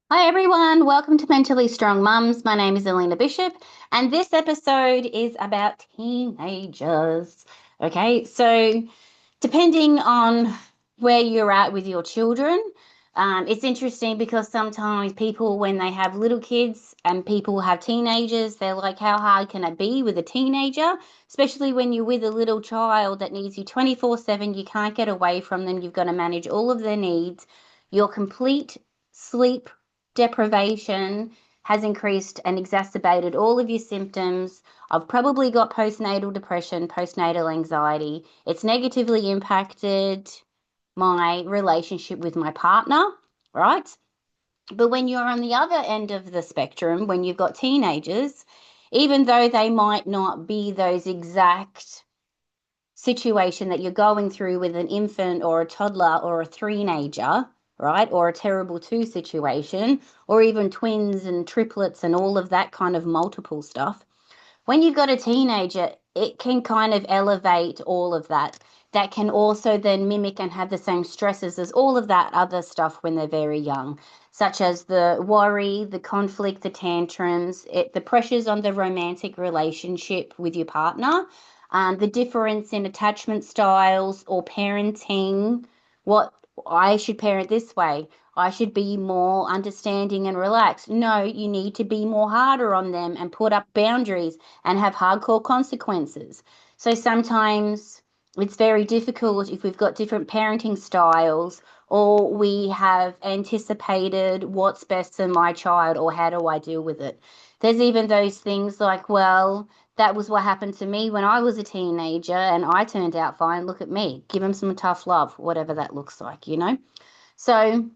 Hi everyone, welcome to Mentally Strong Mums. My name is Alina Bishop, and this episode is about teenagers. Okay, so depending on where you're at with your children, it's interesting because sometimes people, when they have little kids and people have teenagers, they're like, how hard can it be with a teenager? Especially when you're with a little child that needs you 24/7, you can't get away from them, you've got to manage all of their needs. Your complete sleep deprivation has increased and exacerbated all of your symptoms. I've probably got postnatal depression, postnatal anxiety. It's negatively impacted my relationship with my partner, right? But when you're on the other end of the spectrum, when you've got teenagers, even though they might not be those exact situation that you're going through with an infant or a toddler or a three-nager, right? Or a terrible two situation, or even twins and triplets and all of that kind of multiple stuff. When you've got a teenager, it can kind of elevate all of that. That can also then mimic and have the same stresses as all of that other stuff when they're very young, such as the worry, the conflict, the tantrums, the pressures on the romantic relationship with your partner, the difference in attachment styles or parenting. What I should parent this way. I should be more understanding and relaxed. No, you need to be more harder on them and put up boundaries and have hardcore consequences. So sometimes it's very difficult if we've got different parenting styles or we have anticipated what's best for my child or how do I deal with it. There's even those things like, well, that was what happened to me when I was a teenager and I turned out fine. Look at me. Give them some tough love, whatever that looks like. So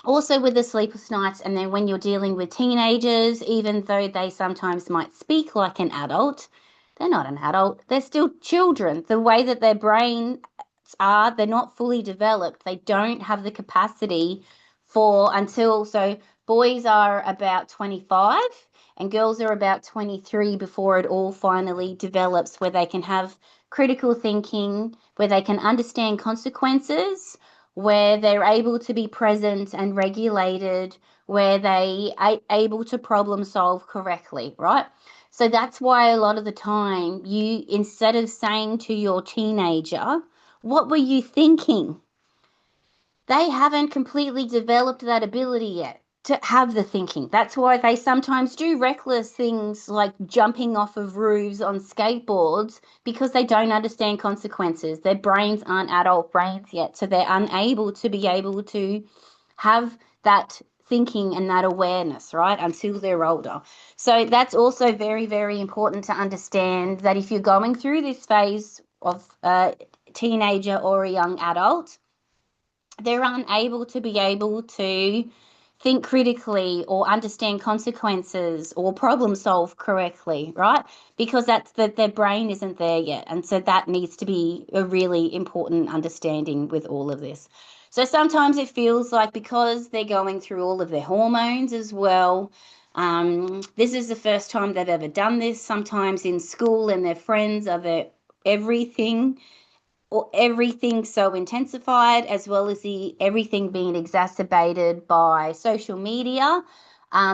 also with the sleepless nights, and then when you're dealing with teenagers, even though they sometimes might speak like an adult, they're not an adult. They're still children. The way that their brains are, they're not fully developed. They don't have the capacity so boys are about 25 and girls are about 23 before it all finally develops where they can have critical thinking, where they can understand consequences, where they're able to be present and regulated, where they are able to problem solve correctly, right? So that's why a lot of the time you, instead of saying to your teenager, what were you thinking? They haven't completely developed that ability yet to have the thinking. That's why they sometimes do reckless things like jumping off of roofs on skateboards because they don't understand consequences. Their brains aren't adult brains yet, so they're unable to be able to have that thinking and that awareness, right, until they're older. So that's also very, very important to understand that if you're going through this phase of a teenager or a young adult, they're unable to be able to think critically or understand consequences or problem solve correctly, right? Because that's that their brain isn't there yet. And so that needs to be a really important understanding with all of this. So sometimes it feels like because they're going through all of their hormones as well, this is the first time they've ever done this. Sometimes in school and their friends are their everything or everything so intensified, as well as the everything being exacerbated by social media,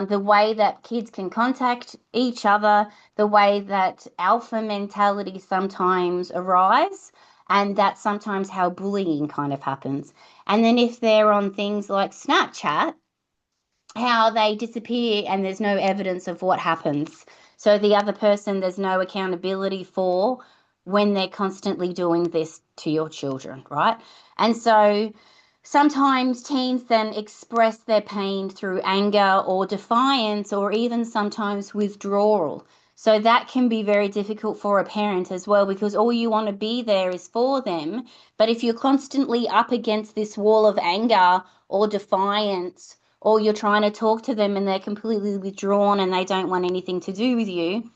the way that kids can contact each other, the way that alpha mentality sometimes arise, and that's sometimes how bullying kind of happens. And then if they're on things like Snapchat, how they disappear and there's no evidence of what happens. So the other person, there's no accountability for when they're constantly doing this to your children, right? And so sometimes teens then express their pain through anger or defiance or even sometimes withdrawal. So that can be very difficult for a parent as well because all you want to be there is for them. But if you're constantly up against this wall of anger or defiance, or you're trying to talk to them and they're completely withdrawn and they don't want anything to do with you,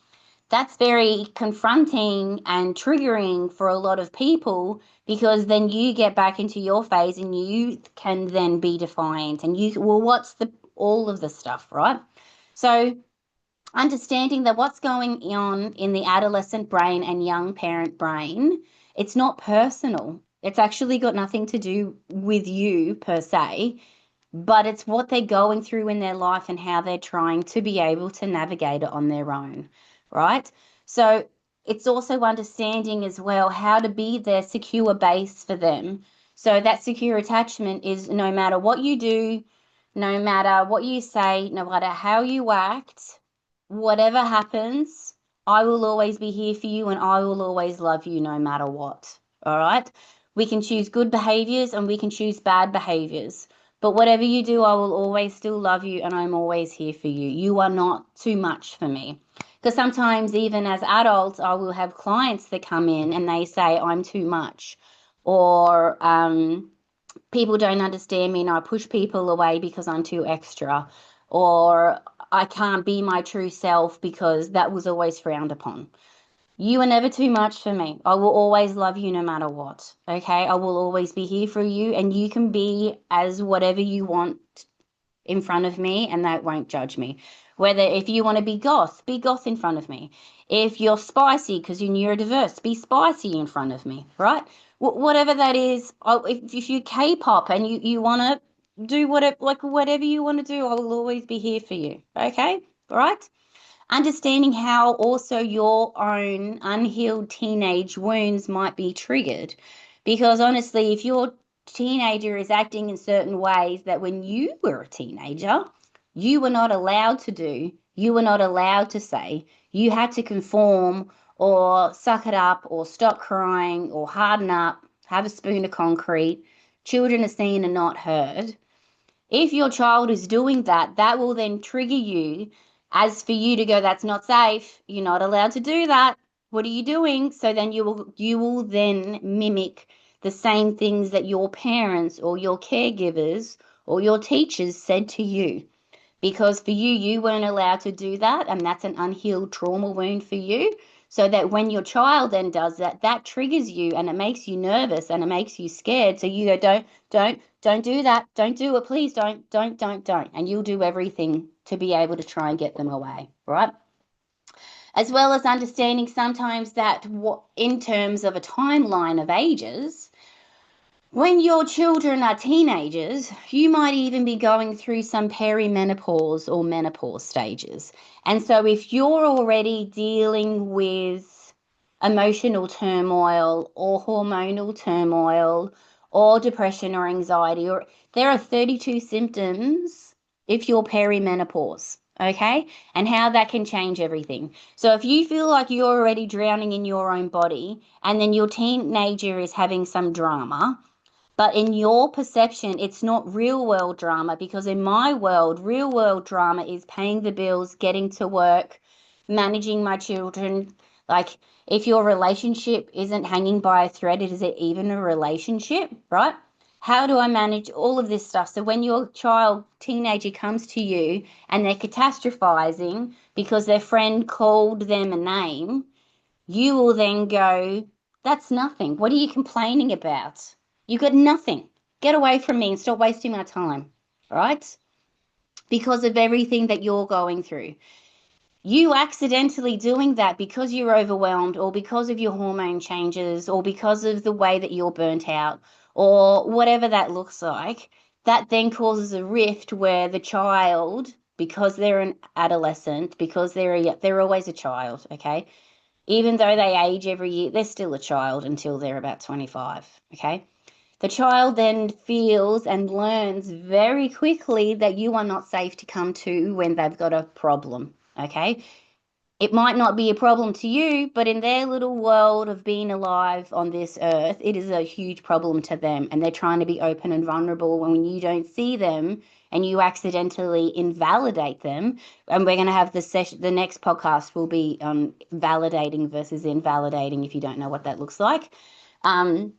that's very confronting and triggering for a lot of people because then you get back into your phase and you can then be defiant and well, what's the all of the stuff, right? So understanding that what's going on in the adolescent brain and young parent brain, it's not personal. It's actually got nothing to do with you per se. but it's what they're going through in their life and how they're trying to be able to navigate it on their own, right? So it's also understanding as well how to be their secure base for them. So that secure attachment is no matter what you do, no matter what you say, no matter how you act, whatever happens, I will always be here for you and I will always love you no matter what. All right? We can choose good behaviors and we can choose bad behaviors. But whatever you do, I will always still love you and I'm always here for you. You are not too much for me. Because sometimes, even as adults, I will have clients that come in and they say, I'm too much. Or people don't understand me and I push people away because I'm too extra. Or I can't be my true self because that was always frowned upon. You are never too much for me. I will always love you no matter what. Okay. I will always be here for you and you can be as whatever you want in front of me and that won't judge me. Whether if you want to be goth in front of me. If you're spicy because you're neurodiverse, be spicy in front of me, right? Whatever that is, if you K-pop and you want to do whatever you want to do, I will always be here for you. Okay? All right? Understanding how also your own unhealed teenage wounds might be triggered. Because honestly, if your teenager is acting in certain ways that when you were a teenager, you were not allowed to do, you were not allowed to say, you had to conform or suck it up or stop crying or harden up, have a spoon of concrete. Children are seen and not heard. If your child is doing that, that will then trigger you as for you to go, that's not safe. You're not allowed to do that. What are you doing? So then you will then mimic the same things that your parents or your caregivers or your teachers said to you. Because for you, you weren't allowed to do that, and that's an unhealed trauma wound for you. So that when your child then does that, that triggers you and it makes you nervous and it makes you scared. So you go, don't do that. Don't do it. Please don't. And you'll do everything to be able to try and get them away, right? As well as understanding sometimes that in terms of a timeline of ages, when your children are teenagers, you might even be going through some perimenopause or menopause stages. And so, if you're already dealing with emotional turmoil or hormonal turmoil or depression or anxiety, or there are 32 symptoms if you're perimenopause, okay? And how that can change everything. So, if you feel like you're already drowning in your own body and then your teenager is having some drama, but in your perception, it's not real world drama because in my world, real world drama is paying the bills, getting to work, managing my children. Like if your relationship isn't hanging by a thread, is it even a relationship, right? How do I manage all of this stuff? So when your teenager comes to you and they're catastrophizing because their friend called them a name, you will then go, that's nothing. What are you complaining about? You got nothing. Get away from me and stop wasting my time. Right? Because of everything that you're going through. You accidentally doing that because you're overwhelmed or because of your hormone changes or because of the way that you're burnt out or whatever that looks like, that then causes a rift where the child, because they're an adolescent, because they're always a child, okay? Even though they age every year, they're still a child until they're about 25, okay? The child then feels and learns very quickly that you are not safe to come to when they've got a problem, okay? It might not be a problem to you, but in their little world of being alive on this earth, it is a huge problem to them. And they're trying to be open and vulnerable when you don't see them and you accidentally invalidate them. And we're going to have the next podcast will be validating versus invalidating if you don't know what that looks like. It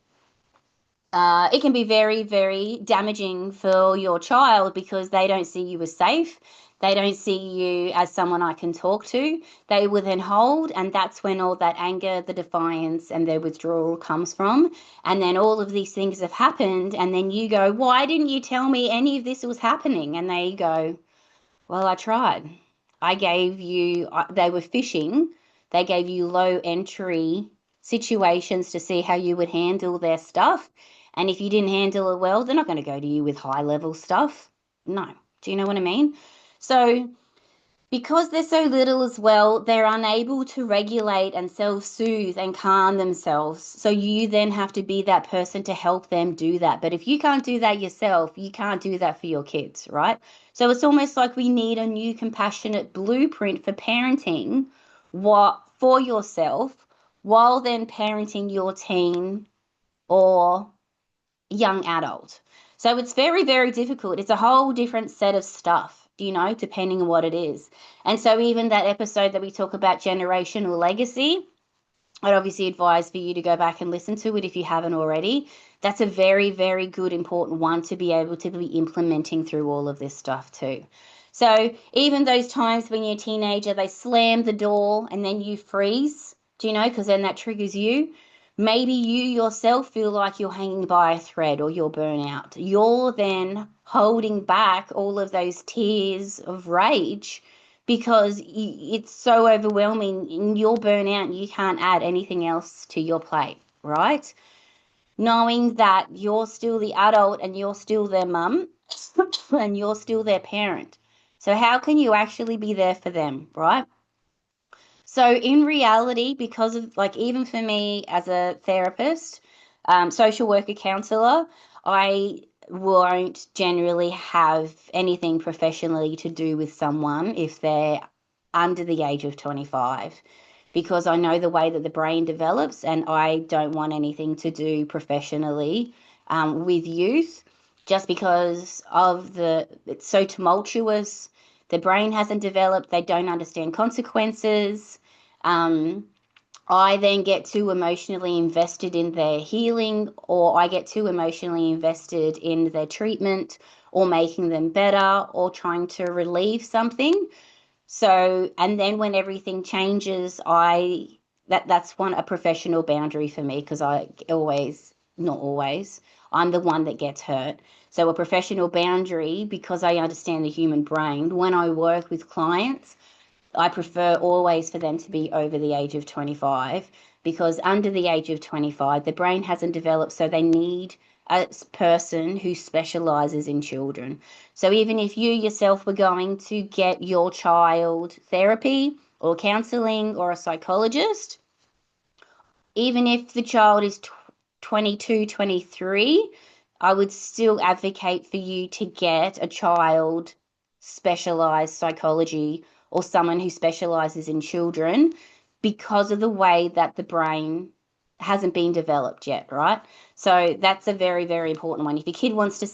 can be very, very damaging for your child because they don't see you as safe. They don't see you as someone I can talk to. They will then hold, and that's when all that anger, the defiance, and their withdrawal comes from. And then all of these things have happened, and then you go, why didn't you tell me any of this was happening? And they go, well, I tried. I gave you, they were fishing. They gave you low entry situations to see how you would handle their stuff. And if you didn't handle it well, they're not going to go to you with high level stuff. No. Do you know what I mean? So because they're so little as well, they're unable to regulate and self-soothe and calm themselves. So you then have to be that person to help them do that. But if you can't do that yourself, you can't do that for your kids, right? So it's almost like we need a new compassionate blueprint for parenting what for yourself while then parenting your teen or young adult. So it's very, very difficult. It's a whole different set of stuff, depending on what it is. And so even that episode that we talk about generational legacy, I'd obviously advise for you to go back and listen to it if you haven't already. That's a very, very good, important one to be able to be implementing through all of this stuff too. So even those times when you're a teenager, they slam the door and then you freeze, because then that triggers you. Maybe you yourself feel like you're hanging by a thread or you're burnout. You're then holding back all of those tears of rage because it's so overwhelming and you're burnout and you can't add anything else to your plate, right? Knowing that you're still the adult and you're still their mum and you're still their parent. So how can you actually be there for them, right? So in reality, because of even for me as a therapist, social worker, counselor, I won't generally have anything professionally to do with someone if they're under the age of 25 because I know the way that the brain develops and I don't want anything to do professionally with youth just because of it's so tumultuous. The brain hasn't developed. They don't understand consequences. I then get too emotionally invested in their healing, or I get too emotionally invested in their treatment, or making them better, or trying to relieve something. So, and then when everything changes, that's a professional boundary for me because I always, not always, I'm the one that gets hurt. So a professional boundary, because I understand the human brain, when I work with clients, I prefer always for them to be over the age of 25 because under the age of 25, the brain hasn't developed, so they need a person who specializes in children. So even if you yourself were going to get your child therapy or counseling or a psychologist, even if the child is 22, 23, I would still advocate for you to get a child specialized psychology or someone who specializes in children because of the way that the brain hasn't been developed yet, right? So that's a very, very important one. If your kid wants to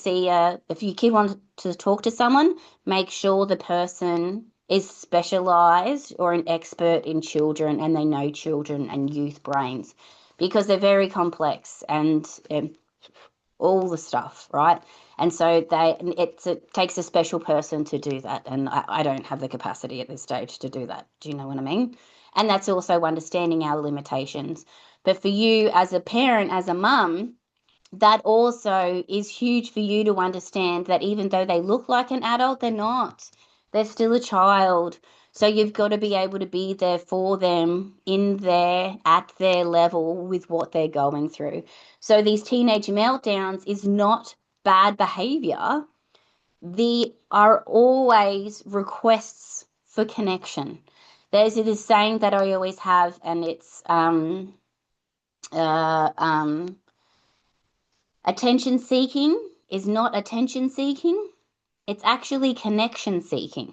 if your kid wants to talk to someone, make sure the person is specialized or an expert in children and they know children and youth brains because they're very complex and all the stuff, right? And so it takes a special person to do that. And I don't have the capacity at this stage to do that. Do you know what I mean? And that's also understanding our limitations. But for you as a parent, as a mum, that also is huge for you to understand that even though they look like an adult, they're not. They're still a child. So you've got to be able to be there for them at their level with what they're going through. So these teenage meltdowns is not bad behavior. They are always requests for connection. There's this saying that I always have, and it's attention seeking is not attention seeking. It's actually connection seeking.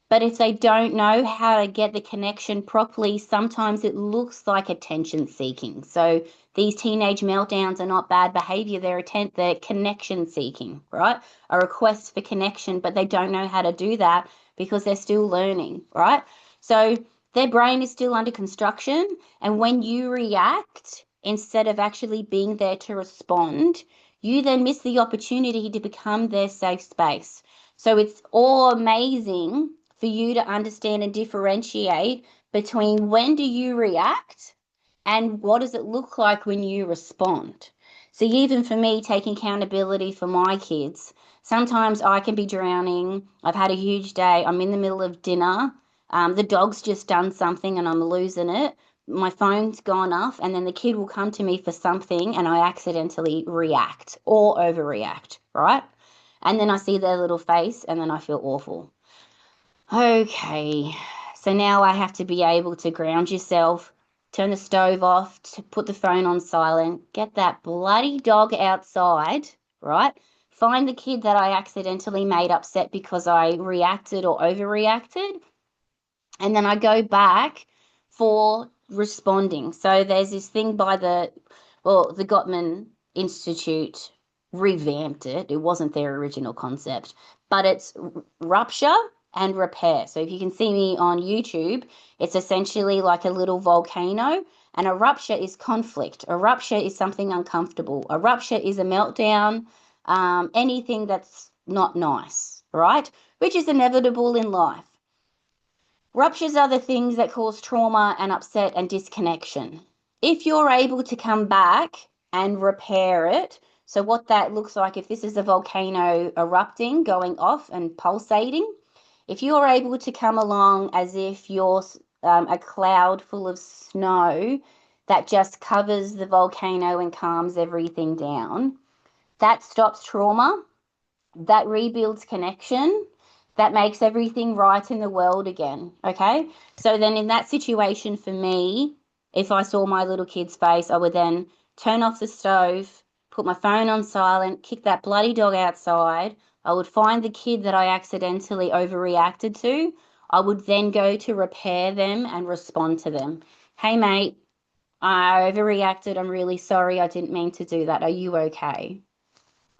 But if they don't know how to get the connection properly, sometimes it looks like attention seeking. So these teenage meltdowns are not bad behavior. They're connection seeking, right? A request for connection, but they don't know how to do that because they're still learning, right? So their brain is still under construction. And when you react, instead of actually being there to respond, you then miss the opportunity to become their safe space. So it's all amazing for you to understand and differentiate between when do you react and what does it look like when you respond. So even for me, taking accountability for my kids, sometimes I can be drowning. I've had a huge day. I'm in the middle of dinner. The dog's just done something and I'm losing it. My phone's gone off and then the kid will come to me for something and I accidentally react or overreact, right? And then I see their little face and then I feel awful. Okay, so now I have to be able to ground yourself, turn the stove off, to put the phone on silent, get that bloody dog outside, right? Find the kid that I accidentally made upset because I reacted or overreacted, and then I go back for responding. So there's this thing by the Gottman Institute revamped it. It wasn't their original concept, but it's rupture and repair. So if you can see me on YouTube, it's essentially like a little volcano, and a rupture is conflict. A rupture is something uncomfortable. A rupture is a meltdown, anything that's not nice, right? Which is inevitable in life. Ruptures are the things that cause trauma and upset and disconnection. If you're able to come back and repair it, so what that looks like, if this is a volcano erupting, going off and pulsating, if you're able to come along as if you're a cloud full of snow that just covers the volcano and calms everything down, that stops trauma, that rebuilds connection, that makes everything right in the world again. Okay. So then in that situation for me, if I saw my little kid's face, I would then turn off the stove, put my phone on silent, kick that bloody dog outside. I would find the kid that I accidentally overreacted to. I would then go to repair them and respond to them. Hey, mate, I overreacted. I'm really sorry. I didn't mean to do that. Are you okay?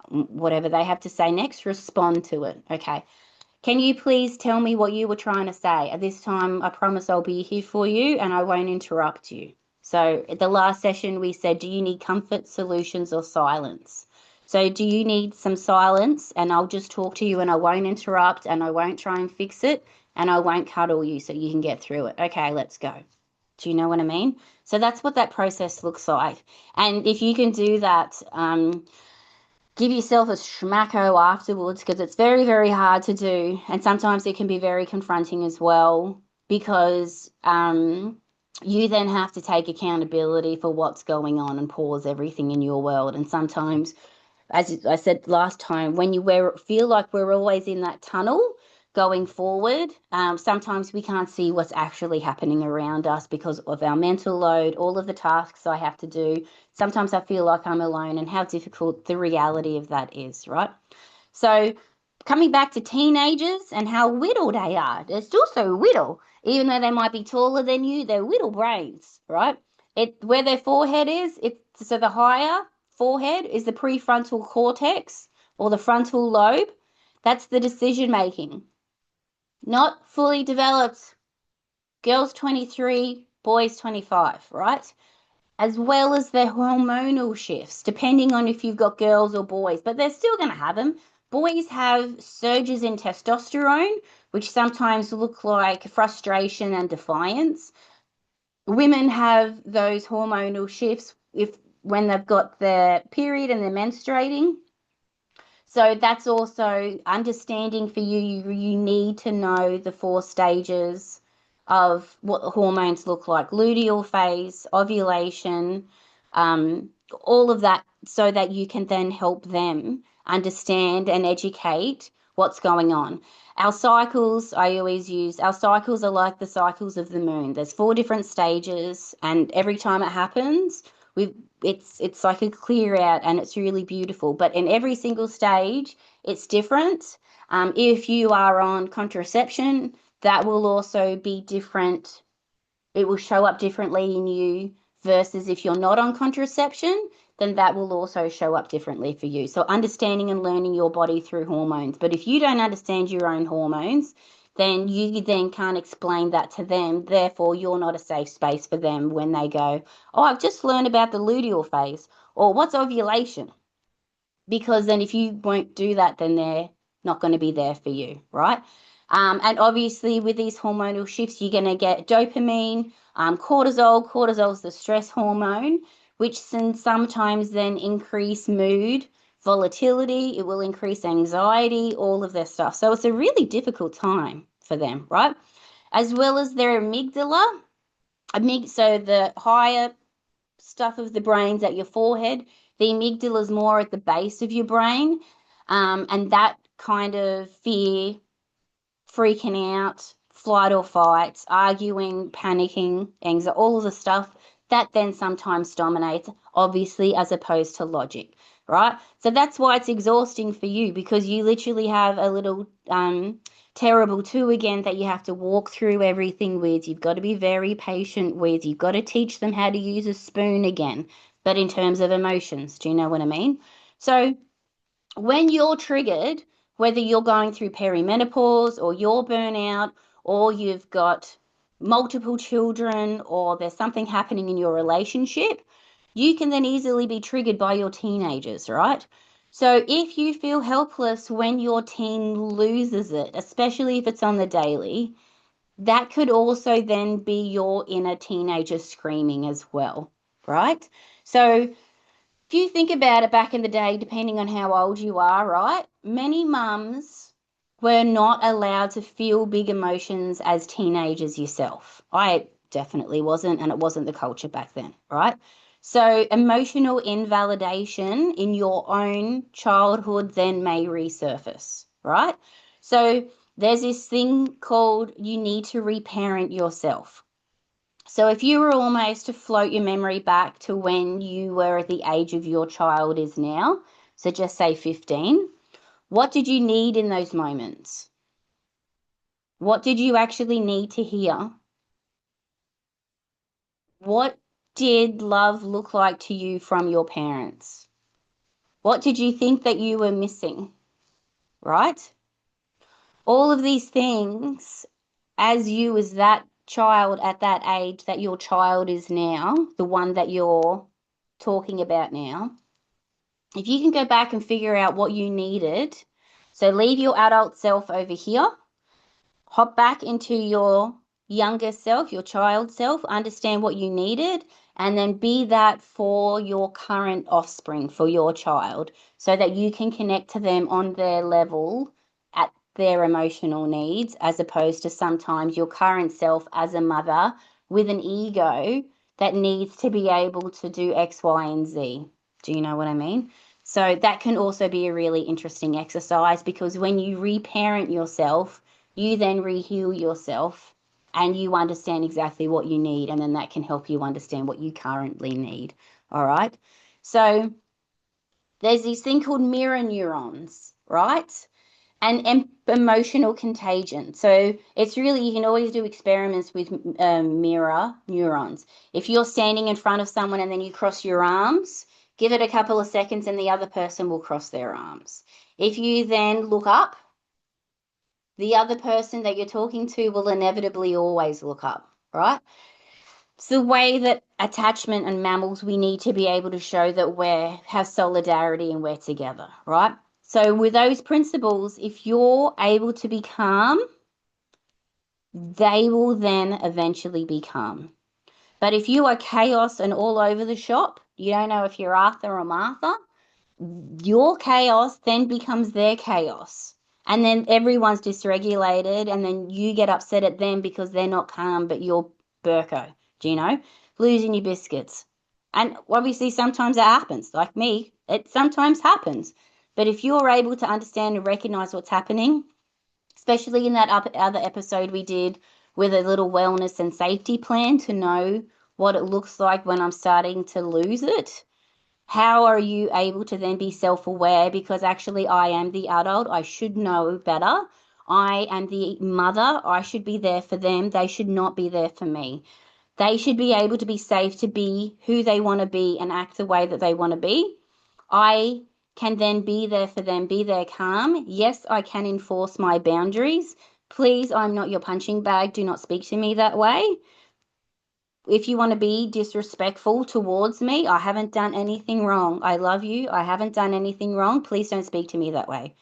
Whatever they have to say next, respond to it. Okay. Can you please tell me what you were trying to say? At this time, I promise I'll be here for you and I won't interrupt you. So at the last session, we said, do you need comfort, solutions, or silence? So do you need some silence? And I'll just talk to you and I won't interrupt and I won't try and fix it and I won't cuddle you so you can get through it. Okay, let's go. Do you know what I mean? So that's what that process looks like. And if you can do that, give yourself a schmacko afterwards, because it's very, very hard to do. And sometimes it can be very confronting as well, because you then have to take accountability for what's going on and pause everything in your world. And sometimes, as I said last time, when you feel like we're always in that tunnel going forward, sometimes we can't see what's actually happening around us because of our mental load, all of the tasks I have to do. Sometimes I feel like I'm alone, and how difficult the reality of that is, right? So coming back to teenagers and how whittle they are, they're still so whittle. Even though they might be taller than you, they're whittle brains, right? Where their forehead is, so the higher forehead is the prefrontal cortex or the frontal lobe. That's the decision making. Not fully developed. Girls 23, boys 25, right? As well as their hormonal shifts, depending on if you've got girls or boys, but they're still going to have them. Boys have surges in testosterone, which sometimes look like frustration and defiance. Women have those hormonal shifts when they've got their period and they're menstruating. So that's also understanding for you. You need to know the 4 stages of what the hormones look like: luteal phase, ovulation, all of that, so that you can then help them understand and educate what's going on. Our cycles, I always use, our cycles are like the cycles of the moon. There's 4 different stages, and every time it happens, it's like a clear out, and it's really beautiful. But in every single stage, it's different. If you are on contraception, that will also be different. It will show up differently in you, versus if you're not on contraception, then that will also show up differently for you. So understanding and learning your body through hormones. But if you don't understand your own hormones, then you then can't explain that to them. Therefore, you're not a safe space for them when they go, oh, I've just learned about the luteal phase, or what's ovulation? Because then if you won't do that, then they're not going to be there for you, right? And obviously with these hormonal shifts, you're going to get dopamine, cortisol. Cortisol is the stress hormone, which can sometimes then increase mood, volatility. It will increase anxiety, all of their stuff. So it's a really difficult time for them, right? As well as their amygdala. So the higher stuff of the brain's at your forehead. The amygdala is more at the base of your brain. And that kind of fear, freaking out, flight or fight, arguing, panicking, anxiety, all of the stuff that then sometimes dominates, obviously, as opposed to logic, right? So that's why it's exhausting for you, because you literally have a little terrible two again that you have to walk through everything with. You've got to be very patient with. You've got to teach them how to use a spoon again, but in terms of emotions. Do you know what I mean? So when you're triggered, whether you're going through perimenopause or you're burnout or you've got multiple children or there's something happening in your relationship, you can then easily be triggered by your teenagers, right? So if you feel helpless when your teen loses it, especially if it's on the daily, that could also then be your inner teenager screaming as well, right? So if you think about it, back in the day, depending on how old you are, right? Many mums were not allowed to feel big emotions as teenagers yourself. I definitely wasn't, and it wasn't the culture back then, right? So emotional invalidation in your own childhood then may resurface, right? So there's this thing called you need to reparent yourself. So if you were almost to float your memory back to when you were at the age of your child is now, so just say 15, what did you need in those moments? What did you actually need to hear? What did love look like to you from your parents? What did you think that you were missing? Right? All of these things, as you as that child at that age that your child is now, the one that you're talking about now, if you can go back and figure out what you needed, so leave your adult self over here, hop back into your younger self, your child self, understand what you needed, and then be that for your current offspring, for your child, so that you can connect to them on their level at their emotional needs, as opposed to sometimes your current self as a mother with an ego that needs to be able to do X, Y, and Z. Do you know what I mean? So that can also be a really interesting exercise, because when you reparent yourself, you then re-heal yourself and you understand exactly what you need, and then that can help you understand what you currently need. All right. So there's this thing called mirror neurons, right? And emotional contagion. So it's really, you can always do experiments with mirror neurons. If you're standing in front of someone and then you cross your arms, give it a couple of seconds and the other person will cross their arms. If you then look up, the other person that you're talking to will inevitably always look up, right? It's the way that attachment and mammals, we need to be able to show that we have solidarity and we're together, right? So with those principles, if you're able to be calm, they will then eventually be calm. But if you are chaos and all over the shop, you don't know if you're Arthur or Martha, your chaos then becomes their chaos. And then everyone's dysregulated, and then you get upset at them because they're not calm, but you're Burko, do you know? Losing your biscuits. And obviously sometimes it happens. Like me, it sometimes happens. But if you're able to understand and recognize what's happening, especially in that other episode we did with a little wellness and safety plan to know what it looks like when I'm starting to lose it, how are you able to then be self-aware? Because actually I am the adult. I should know better. I am the mother. I should be there for them. They should not be there for me. They should be able to be safe to be who they want to be and act the way that they want to be. I can then be there for them, be there calm. Yes, I can enforce my boundaries. Please, I'm not your punching bag. Do not speak to me that way. If you want to be disrespectful towards me, I haven't done anything wrong. I love you. I haven't done anything wrong. Please don't speak to me that way.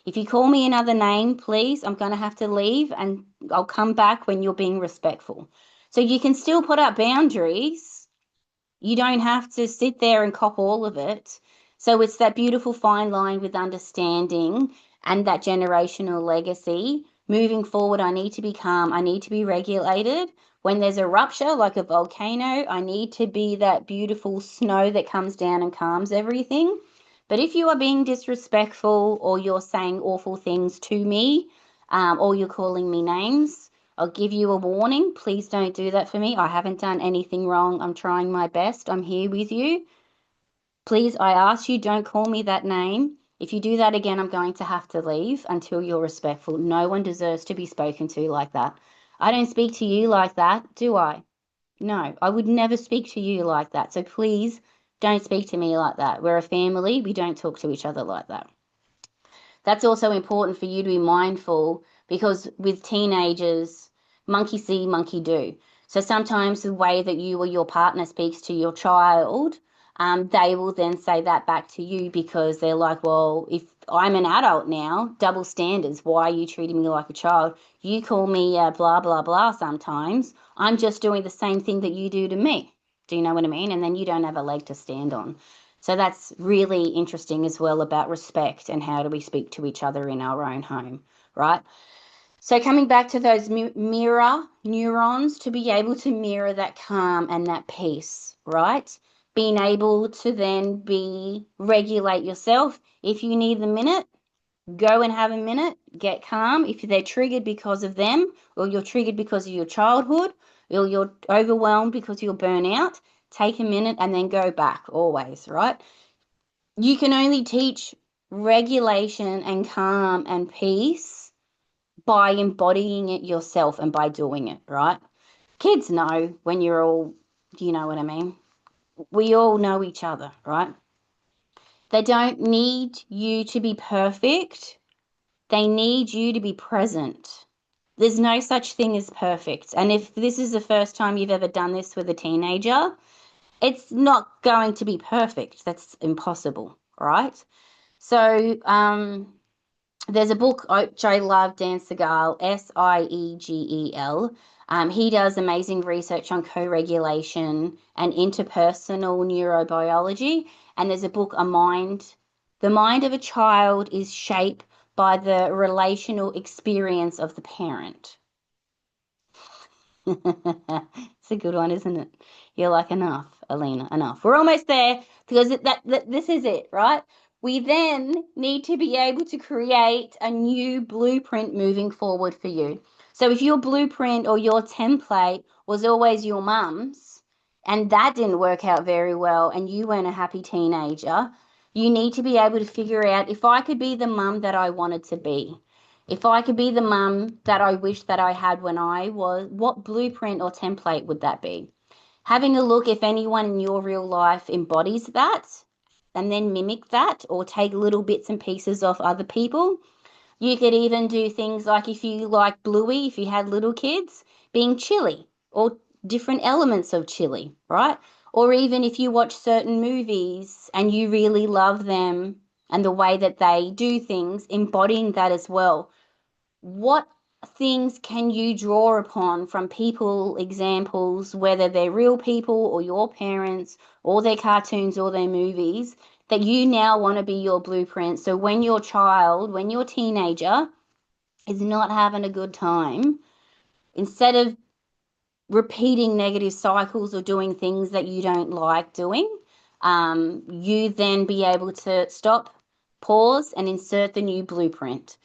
If you call me another name, please, I'm going to have to leave and I'll come back when you're being respectful. So you can still put up boundaries. You don't have to sit there and cop all of it. So it's that beautiful fine line with understanding and that generational legacy. Moving forward, I need to be calm. I need to be regulated. When there's a rupture, like a volcano, I need to be that beautiful snow that comes down and calms everything. But if you are being disrespectful or you're saying awful things to me, or you're calling me names, I'll give you a warning. Please don't do that for me. I haven't done anything wrong. I'm trying my best. I'm here with you. Please, I ask you, don't call me that name. If you do that again, I'm going to have to leave until you're respectful. No one deserves to be spoken to like that. I don't speak to you like that, do I? No, I would never speak to you like that. So please don't speak to me like that. We're a family. We don't talk to each other like that. That's also important for you to be mindful because with teenagers, monkey see, monkey do. So sometimes the way that you or your partner speaks to your child, they will then say that back to you because they're like, well, if I'm an adult now, double standards, why are you treating me like a child? You call me blah, blah, blah sometimes. I'm just doing the same thing that you do to me. Do you know what I mean? And then you don't have a leg to stand on. So that's really interesting as well about respect and how do we speak to each other in our own home, right? So coming back to those mirror neurons, to be able to mirror that calm and that peace, right? Being able to then regulate yourself. If you need the minute, go and have a minute, get calm. If they're triggered because of them, or you're triggered because of your childhood, or you're overwhelmed because you're burnout, take a minute and then go back always, right? You can only teach regulation and calm and peace by embodying it yourself and by doing it, right? Kids know when you're all, do you know what I mean? We all know each other, right? They don't need you to be perfect. They need you to be present. There's no such thing as perfect. And if this is the first time you've ever done this with a teenager, it's not going to be perfect. That's impossible, right? So there's a book which I love, Dan Siegel, Siegel. He does amazing research on co-regulation and interpersonal neurobiology. And there's a book, The Mind of a Child is Shaped by the Relational Experience of the Parent. It's a good one, isn't it? You're like, enough, Alina, enough. We're almost there because this is it, right? We then need to be able to create a new blueprint moving forward for you. So if your blueprint or your template was always your mum's and that didn't work out very well and you weren't a happy teenager, you need to be able to figure out if I could be the mum that I wanted to be. If I could be the mum that I wish that I had when I was, what blueprint or template would that be? Having a look if anyone in your real life embodies that and then mimic that or take little bits and pieces off other people. You could even do things like if you like Bluey, if you had little kids, being chilly or different elements of chilly, right? Or even if you watch certain movies and you really love them and the way that they do things, embodying that as well. What things can you draw upon from people examples, whether they're real people or your parents or their cartoons or their movies, that you now want to be your blueprint? So when your child, when your teenager is not having a good time, instead of repeating negative cycles or doing things that you don't like doing, you then be able to stop, pause, and insert the new blueprint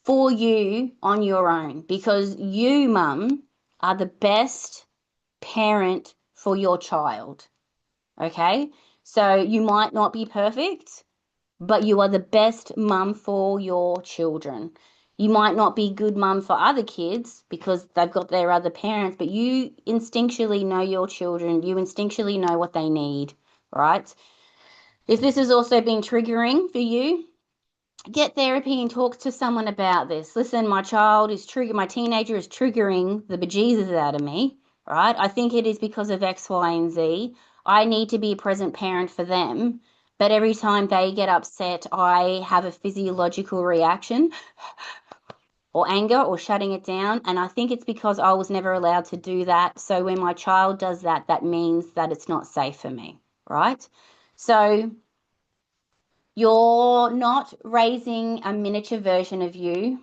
for you on your own, because you, mum, are the best parent for your child. Okay? So you might not be perfect, but you are the best mum for your children. You might not be good mum for other kids because they've got their other parents, but you instinctually know your children. You instinctually know what they need, right? If this has also been triggering for you, get therapy and talk to someone about this. Listen, my teenager is triggering the bejesus out of me, right? I think it is because of X, Y, and Z. I need to be a present parent for them. But every time they get upset, I have a physiological reaction or anger or shutting it down. And I think it's because I was never allowed to do that. So when my child does that, that means that it's not safe for me, right? So you're not raising a miniature version of you.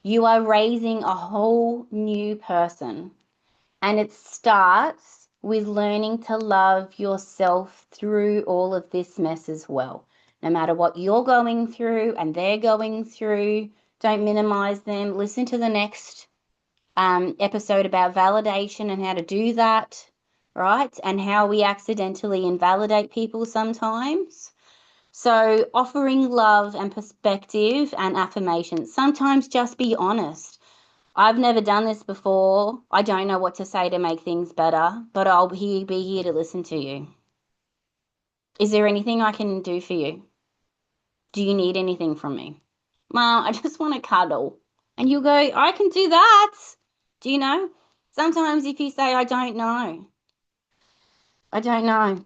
You are raising a whole new person. And it starts with learning to love yourself through all of this mess as well. no matter what you're going through and they're going through. Don't minimize them. Listen to the next episode about validation and how to do that, right? And how we accidentally invalidate people sometimes. So offering love and perspective and affirmation. Sometimes just be honest. I've never done this before. I don't know what to say to make things better, but I'll be here to listen to you. Is there anything I can do for you? Do you need anything from me? Well, I just want to cuddle. And you'll go, I can do that. Do you know? Sometimes if you say, I don't know,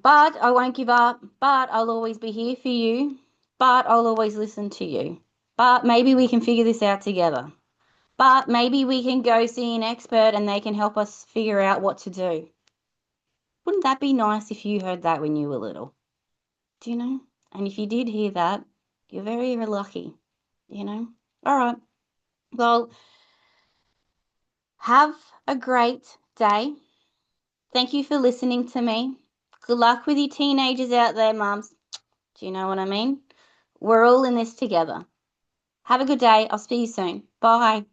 but I won't give up, but I'll always be here for you, but I'll always listen to you, but maybe we can figure this out together, but maybe we can go see an expert and they can help us figure out what to do. Wouldn't that be nice if you heard that when you were little? Do you know? And if you did hear that, you're very, very lucky, you know? All right. Well, have a great day. Thank you for listening to me. Good luck with your teenagers out there, mums. Do you know what I mean? We're all in this together. Have a good day. I'll see you soon. Bye.